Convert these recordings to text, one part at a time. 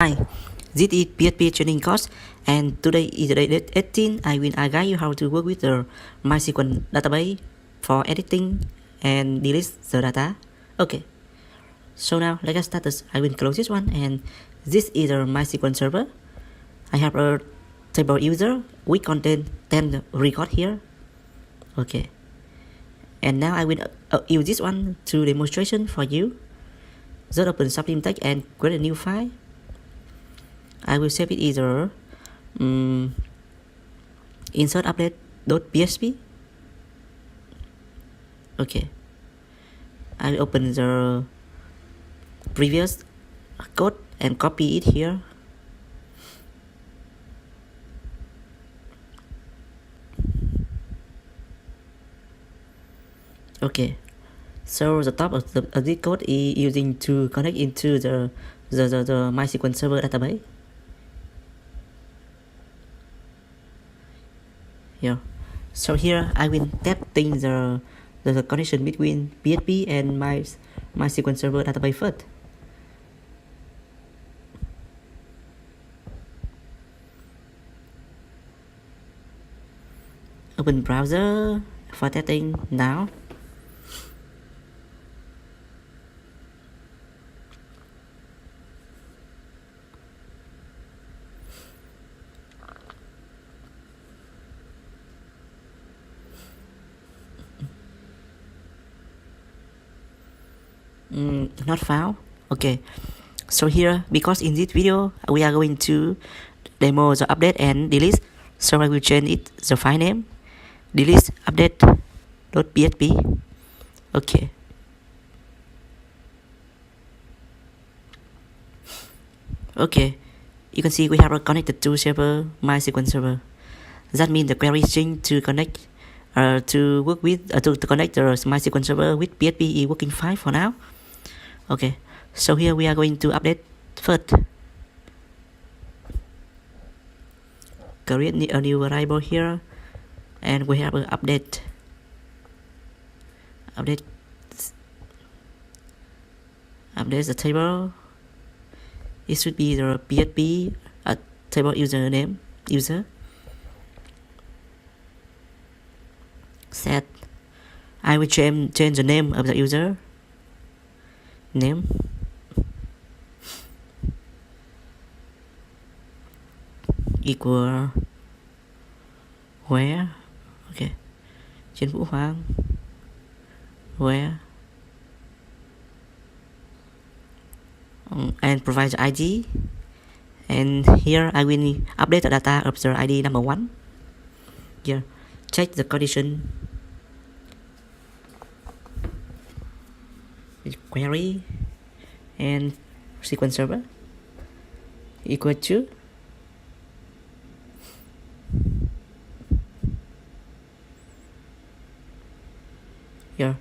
Hi, this is PHP training course, and today is day 18. I will guide you how to work with the MySQL database for editing and delete the data. Okay, so now let's get started. I will close this one, and this is a MySQL server. I have a table user with content 10 record here. Okay, and now I will use this one to demonstration for you. Just open Sublime Text and create a new file. I will save it either insert update.php. Okay, I will open the previous code and copy it here. Okay, so the top of this code is using to connect into the MySQL server database. Yeah. So here I will testing the connection between PHP and MySQL server database first. Open browser for testing now. Not found. Okay, so here, because in this video we are going to demo the update and delete, so I will change it the file name delete update.php. Okay, okay, you can see we have a connected to server MySQL server. That means the query string to connect to work with to connect the MySQL server with PHP is working fine for now. Okay, so here we are going to update first. Create a new variable here, and we have an update the table. It should be the PHP table username user. Set. I will change the name of the user. Name. Equal where. Okay. Trên Vũ Hoàng. Where. And provide the ID. And here I will update the data of the ID number 1. Here. Check the condition. Query and SQL server equal to here.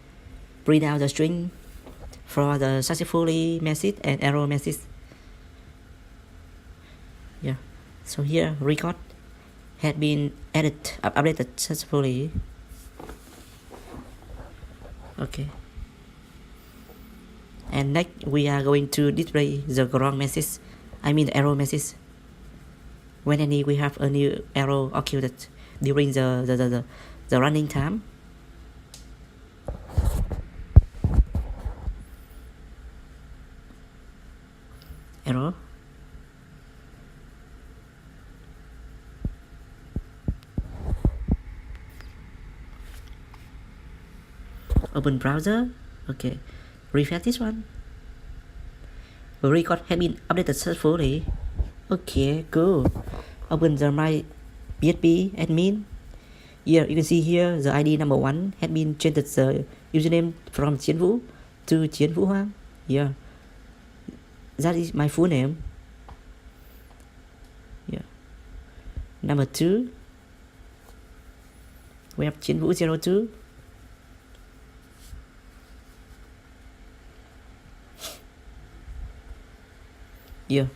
Print out the string for the successfully message and error message. Yeah. So here record had been updated successfully. Okay. And next we are going to display the wrong message, I mean the error message. When we have a new error occurred during the running time. Error. Open browser. Okay. Refresh this one. The record has been updated successfully. Okay, cool. Open the my PHP admin. Here you can see here the ID number 1 has been changed the username from Chiến Vũ to Chiến Vũ Hoàng. Yeah, that is my full name. Yeah. Number 2, we have Chiến Vũ 02. Yeah,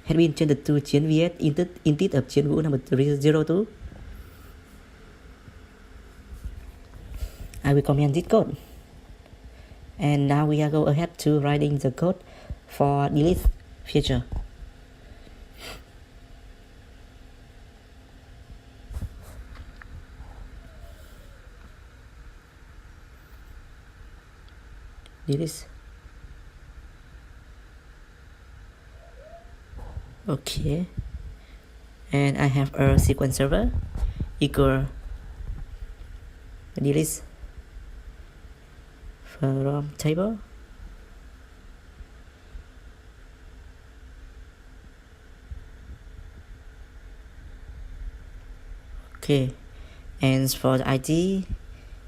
had been changed to Chiến VS instead of Chiến Vũ number 02. I will comment this code. And now we are go ahead to writing the code for delete feature. delete. Okay, and I have a SQL server equal delete from table. Okay, and for the ID,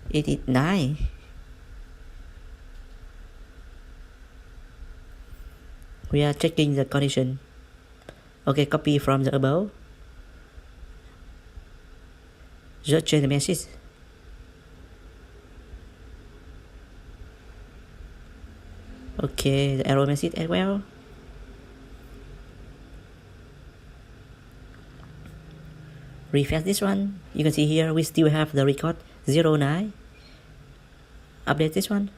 it is 9. We are checking the condition. Okay, copy from the above. Just change the message. Okay, the error message as well. Refresh this one. You can see here we still have the record 09. Update this one.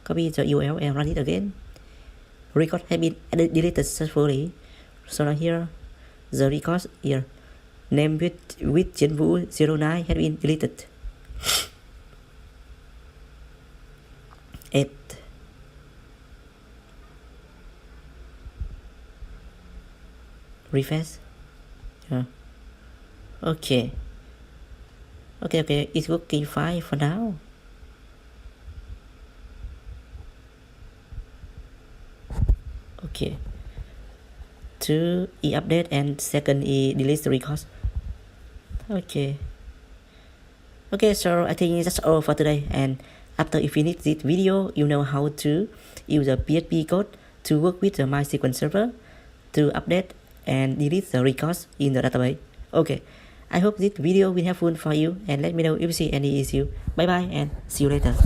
Copy the URL and run it again. Record has been deleted successfully. So now here, the record here, name with Genvu 09 has been deleted. 8. Refresh. Yeah. Okay, it's working fine for now. Okay, 2 update and second delete the records. Okay, so I think that's all for today, and after you finish this video, you know how to use the PHP code to work with the MySQL server to update and delete the records in the database. Okay, I hope this video will be helpful for you, and let me know if you see any issue. Bye bye and see you later.